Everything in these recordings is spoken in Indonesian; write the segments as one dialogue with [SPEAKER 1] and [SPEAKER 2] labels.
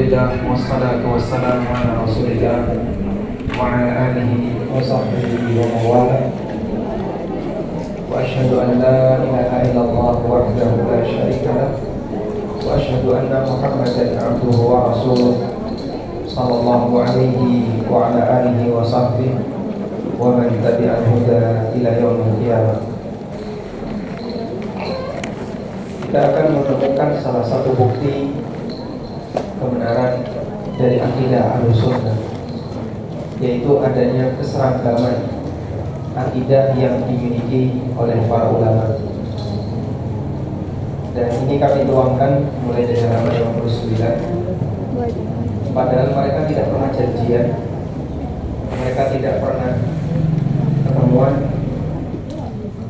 [SPEAKER 1] Alhamdulillah wassalatu wassalamu ala Rasulillah wa ala alihi wa sahbihi wa mawala. Wa asyhadu an la ilaha illallah wahdahu la syarika lah wa asyhadu anna Muhammadan abduhu wa rasuluh sallallahu alaihi wa ala alihi wa sahbihi wa man tabi'al huda ila yaumil qiyamah. Kita akan menemukan salah satu bukti kebenaran dari akidah Ahlussunnah, yaitu adanya keseragaman akidah yang dimiliki oleh para ulama. Dan ini kami tuangkan mulai dari halaman 59. Padahal mereka tidak pernah janjian, mereka tidak pernah ketemuan,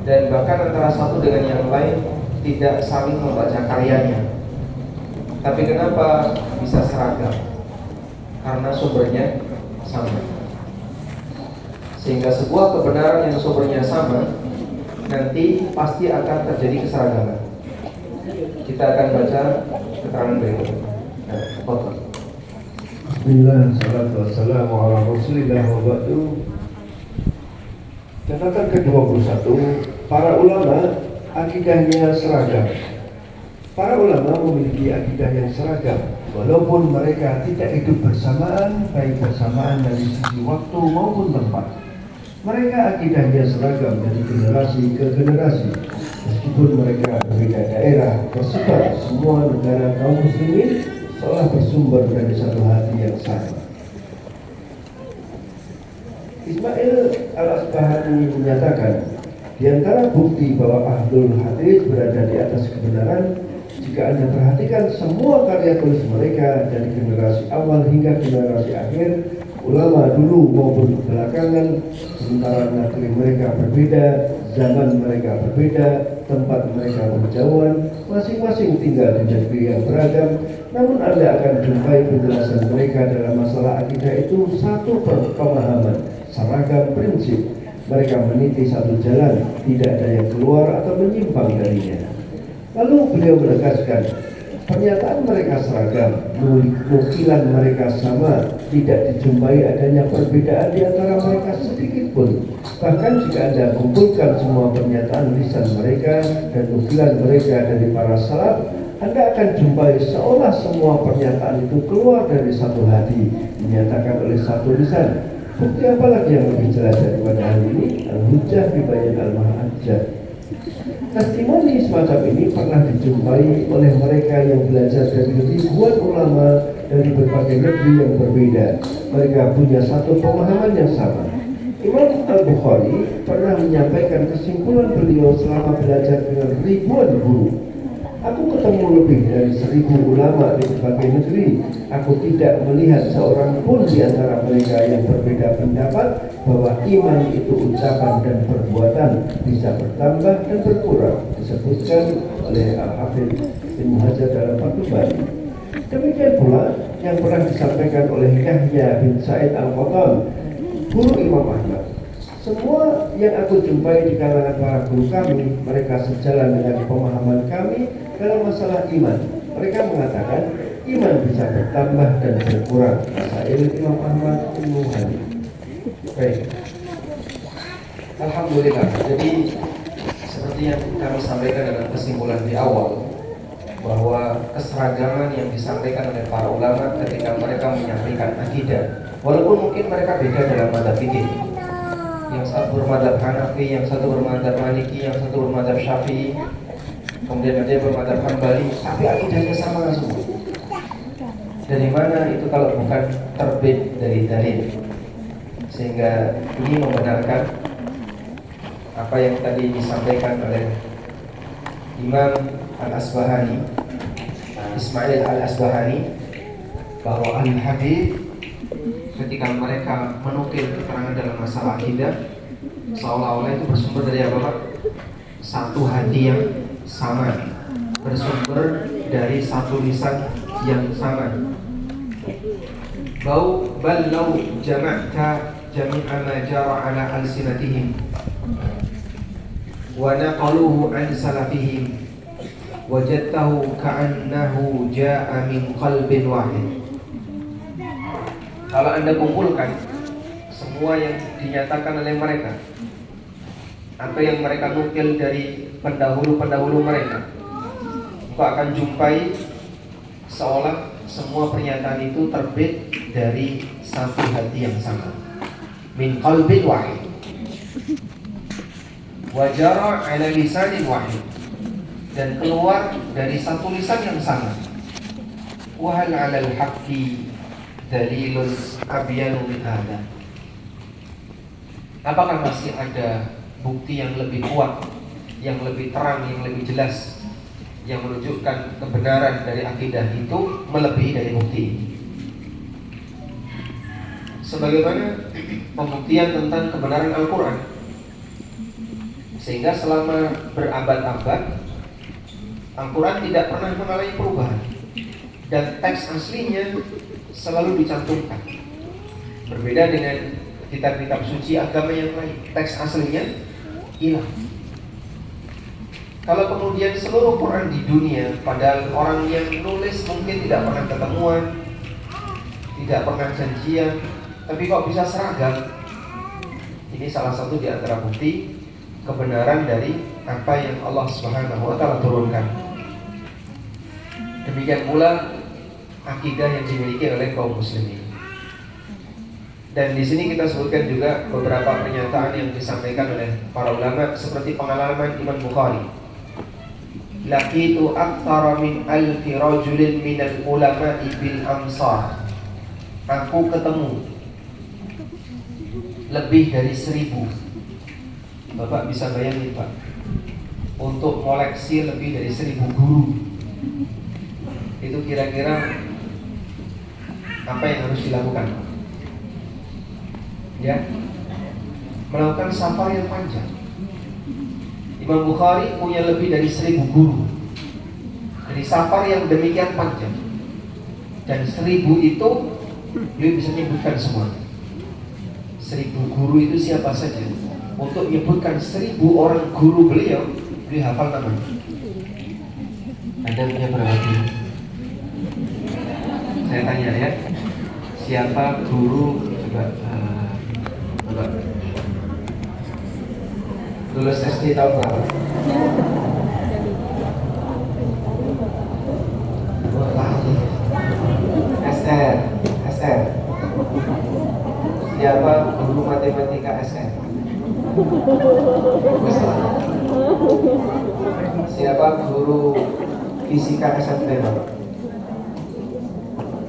[SPEAKER 1] dan bahkan antara satu dengan yang lain tidak saling membaca karyanya. Tapi kenapa bisa seragam? Karena sumbernya sama. Sehingga sebuah kebenaran yang sumbernya sama, nanti pasti akan terjadi keseragaman. Kita akan baca keterangan berikut.
[SPEAKER 2] Bismillah, salatu wassalamu ala Rasulillah wa ba'du. Catatan ke-21, para ulama akidahnya seragam. Para ulama memiliki akidah yang seragam, walaupun mereka tidak hidup bersamaan, baik bersamaan dari sisi waktu maupun tempat. Mereka akidahnya seragam dari generasi ke generasi, meskipun mereka berbeda daerah, tersebar semua negara kaum muslimin seolah bersumber dari satu hati yang sama. Ismail Al-Asbahani menyatakan, di antara bukti bahwa Ahlul Hadis berada di atas kebenaran, jika Anda perhatikan semua karya tulis mereka dari generasi awal hingga generasi akhir, ulama dulu maupun belakangan, sementara negeri mereka berbeda, zaman mereka berbeda, tempat mereka berjauhan, masing-masing tinggal di negeri yang beragam, namun Anda akan jumpai penjelasan mereka dalam masalah akidah itu satu pemahaman, seragam prinsip. Mereka meniti satu jalan, tidak ada yang keluar atau menyimpang darinya. Lalu beliau menegaskan, pernyataan mereka seragam, nukilan mereka sama, tidak dijumpai adanya perbedaan di antara mereka sedikit pun. Bahkan jika Anda kumpulkan semua pernyataan lisan mereka dan nukilan mereka dari para salaf, Anda akan jumpai seolah semua pernyataan itu keluar dari satu hati, dinyatakan oleh satu lisan. Bukti apa lagi yang lebih jelas daripada hal ini? Al-Hujjah bibayan al-Mahajjah. Testimoni semacam ini pernah dijumpai oleh mereka yang belajar dari ribuan ulama dari berbagai negeri yang berbeda. Mereka punya satu pemahaman yang sama. Imam Al-Bukhari pernah menyampaikan kesimpulan beliau selama belajar dengan ribuan guru. Aku ketemu lebih dari 1.000 ulama di berbagai negeri. Aku tidak melihat seorang pun di antara mereka yang berbeda pendapat bahwa iman itu ucapan dan perbuatan, bisa bertambah dan berkurang, disebutkan oleh Al-Hafidz bin Hajar dalam Fathul Bari. Demikian pula yang pernah disampaikan oleh Yahya bin Sa'id Al-Qattan, guru Imam Ahmad. Semua yang aku jumpai di kalangan para guru kami, mereka sejalan dengan pemahaman kami dalam masalah iman. Mereka mengatakan iman bisa bertambah dan berkurang. Masail Imam Ahmad bin Hani.
[SPEAKER 1] Baik. Alhamdulillah. Jadi seperti yang kami sampaikan dalam kesimpulan di awal, bahwa keseragaman yang disampaikan oleh para ulama ketika mereka menyampaikan akidah, walaupun mungkin mereka beda dalam madzhab fikih. Yang satu bermadzhab Hanafi, yang satu bermadzhab Maliki, yang satu bermadzhab Syafi'i, kemudian ada yang bermadzhab Hambali, tapi akidahnya sama semua. Dari mana itu kalau bukan terbit dari dalil? Sehingga ini membenarkan apa yang tadi disampaikan oleh Imam Al-Asbahani, Ismail Al-Asbahani, bahwa ahli hadis ketika mereka menukil keterangan dalam masalah akidah, seolah-olah itu bersumber dari apa Pak? Satu hati yang sama, bersumber dari satu lisan yang sama. Bal law jama'ta jami'a ma jara ala alsinatihim wa naqaluhu an salafihim wajadtahu ka'annahu ja'a min qalbin wahid. Kalau Anda kumpulkan semua yang dinyatakan oleh mereka atau yang mereka nukil dari pendahulu-pendahulu mereka, engkau akan jumpai seolah semua pernyataan itu terbit dari satu hati yang sama, min qalbin wahid wajara ala lisanin wahid, dan keluar dari satu lisan yang sama. Wahal alal haqqi dalilun abyanu min hada. Apakah masih ada bukti yang lebih kuat, yang lebih terang, yang lebih jelas, yang menunjukkan kebenaran dari akidah itu melebihi dari bukti ini? Sebagaimana pembuktian tentang kebenaran Al-Quran, sehingga selama berabad-abad Al-Quran tidak pernah mengalami perubahan dan teks aslinya selalu dicantumkan. Berbeda dengan kitab-kitab suci agama yang lain, teks aslinya hilang. Kalau kemudian seluruh Quran di dunia, padahal orang yang nulis mungkin tidak pernah ketemuan, tidak pernah janjian, tapi kok bisa seragam? Ini salah satu di antara bukti kebenaran dari apa yang Allah Subhanahu wa Ta'ala turunkan. Demikian pula akidah yang dimiliki oleh kaum muslimin. Dan di sini kita sebutkan juga beberapa pernyataan yang disampaikan oleh para ulama, seperti pengalaman Imam Bukhari. Laqitu aktsara min alfi rajulin minal ulama'i bil amsar. Aku ketemu lebih dari 1000. Bapak bisa bayangin Pak, untuk koleksi lebih dari 1000 guru, itu kira-kira apa yang harus dilakukan? Ya, melakukan safar yang panjang. Imam Bukhari punya lebih dari 1000 guru. Jadi safar yang demikian panjang, dan 1000 itu beliau bisa menyebutkan semua. 1000 guru itu siapa saja? Untuk menyebutkan 1000 orang guru beliau hafal namanya. Anda punya berapa guru? Saya tanya ya, siapa guru? Coba lulus SD tahun berapa? SR. Siapa guru matematika SR? Siapa guru fisika SMP?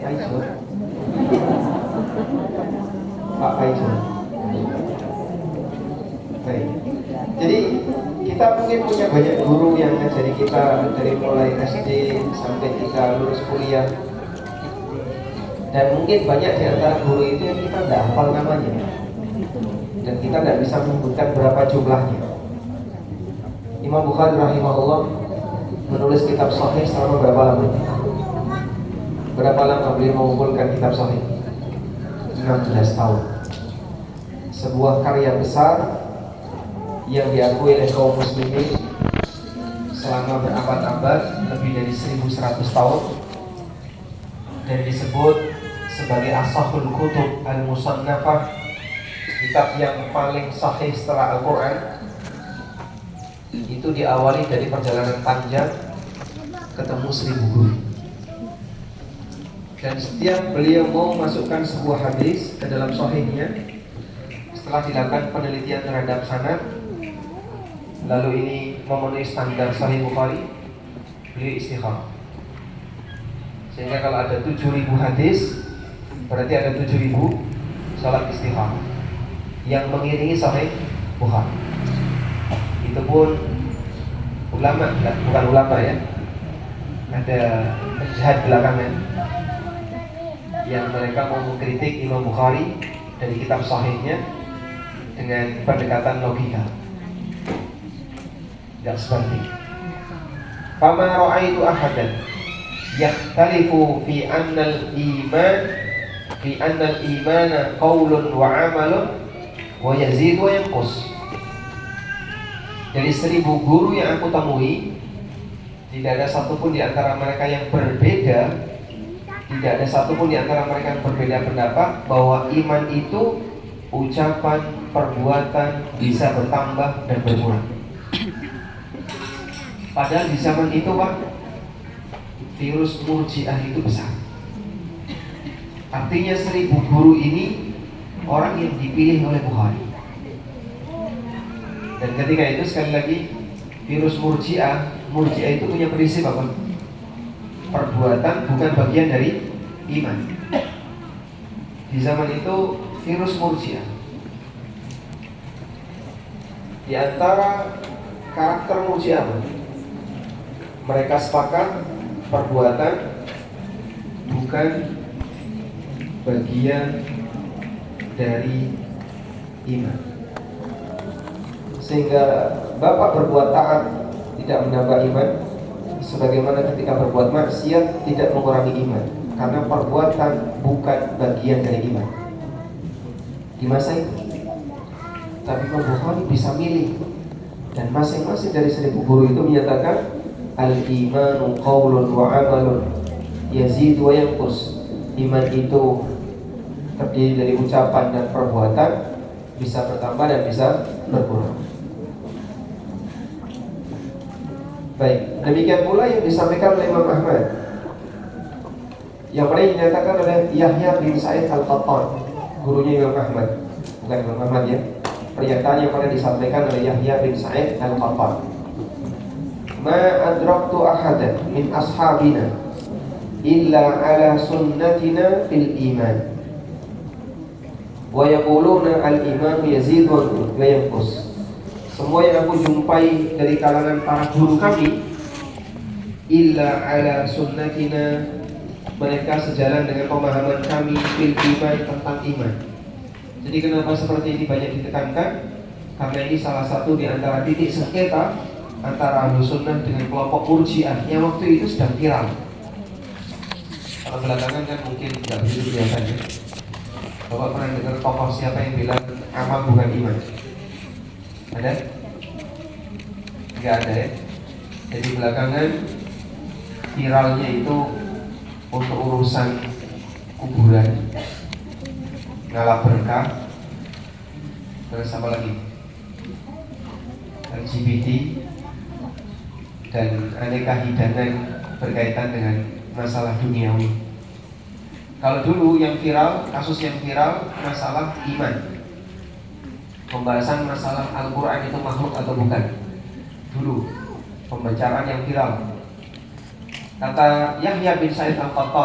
[SPEAKER 1] Aisyah. Pak Aisyah. Baik. Jadi kita mungkin punya banyak guru yang ngajari kita dari mulai SD sampai kita lulus kuliah. Dan mungkin banyak di antara guru itu yang kita tidak hafal namanya, dan kita tidak bisa menyebutkan berapa jumlahnya. Imam Bukhari rahimahullah menulis kitab Sahih selama berapa lama? Berapa lama beliau mengumpulkan kitab Sahih? 16 tahun. Sebuah karya besar yang diakui oleh kaum muslimin selama berabad-abad, lebih dari 1100 tahun, dan disebut sebagai Ashahul Kutub Al-Musannafah, kitab yang paling sahih setelah Al-Quran. Itu diawali dari perjalanan panjang ketemu 1000 guru. Dan setiap beliau mau masukkan sebuah hadis ke dalam sahihnya, setelah dilakukan penelitian terhadap sanad, lalu ini memenuhi standar Sahih Bukhari, beliau istikharah. Sehingga kalau ada 7000 hadis, berarti ada 7000 salat istikharah yang mengiringi Sahih Bukhari. Itu pun ulama, bukan ulama ya, ada penjahat belakangan yang mereka mau mengkritik Imam Bukhari dari kitab Sahihnya dengan pendekatan logika. Tidak seperti. Fama ra'aitu ahadan yakhtalifu fi annal imana qaulun wa amalun wa yazid wa yanqus. Dari 1000 guru yang aku temui, tidak ada satupun di antara mereka yang berbeda Tidak ada satupun di antara mereka yang berbeda pendapat bahwa iman itu ucapan, perbuatan bisa bertambah dan berkurang. Padahal di zaman itu Pak, virus Murji'ah itu besar. Artinya 1000 guru ini orang yang dipilih oleh Bukhari. Dan ketika itu sekali lagi virus Murji'ah itu punya prinsip apa? Perbuatan bukan bagian dari iman. Di zaman itu virus Murji'ah. Di antara karakter Murji'ah, mereka sepakat perbuatan bukan bagian dari iman. Sehingga Bapak berbuat taat tidak menambah iman, sebagaimana ketika berbuat maksiat tidak mengurangi iman, karena perbuatan bukan bagian dari iman. Di masa itu, tapi Imam Bukhari bisa milih, dan masing-masing dari 1000 guru itu menyatakan al-imanu qaulun wa amalun yazid wa yanqus. Iman itu terdiri dari ucapan dan perbuatan, bisa bertambah dan bisa berkurang. Baik, demikian pula yang disampaikan oleh Imam Ahmad. Yang mana dinyatakan oleh Yahya bin Sa'id Al-Qattan, gurunya Imam Ahmad, bukan Imam Ahmad ya. Pernyataan yang pernah disampaikan oleh Yahya bin Sa'id Al-Qattan. Ma adraktu ahadan min ashabina illa ala sunnatina fil iman wa yaquluna al-iman yazid wa la yanqus. Semua yang aku jumpai dari kalangan para guru kami illa ala sunnatina, mereka sejalan dengan pemahaman kami fil iman, tentang iman. Jadi kenapa seperti ini banyak ditekankan? Karena ini salah satu di antara titik sengketa antara Ahlus Sunnah dengan kelompok Murji'ah yang waktu itu sedang viral. Kalau belakangan kan mungkin tidak begitu biasanya. Bapak pernah dengar tokoh siapa yang bilang amal bukan iman? Ada? Tidak ada ya. Jadi belakangan viralnya itu untuk urusan kuburan, ngalah berkah, terus apa lagi? LGBT dan aneka hidangan berkaitan dengan masalah duniawi. Kalau dulu yang viral, kasus yang viral masalah iman, pembahasan masalah Al-Quran itu makhluk atau bukan. Dulu pembacaan yang viral. Kata Yahya bin Sa'id Al-Qattan,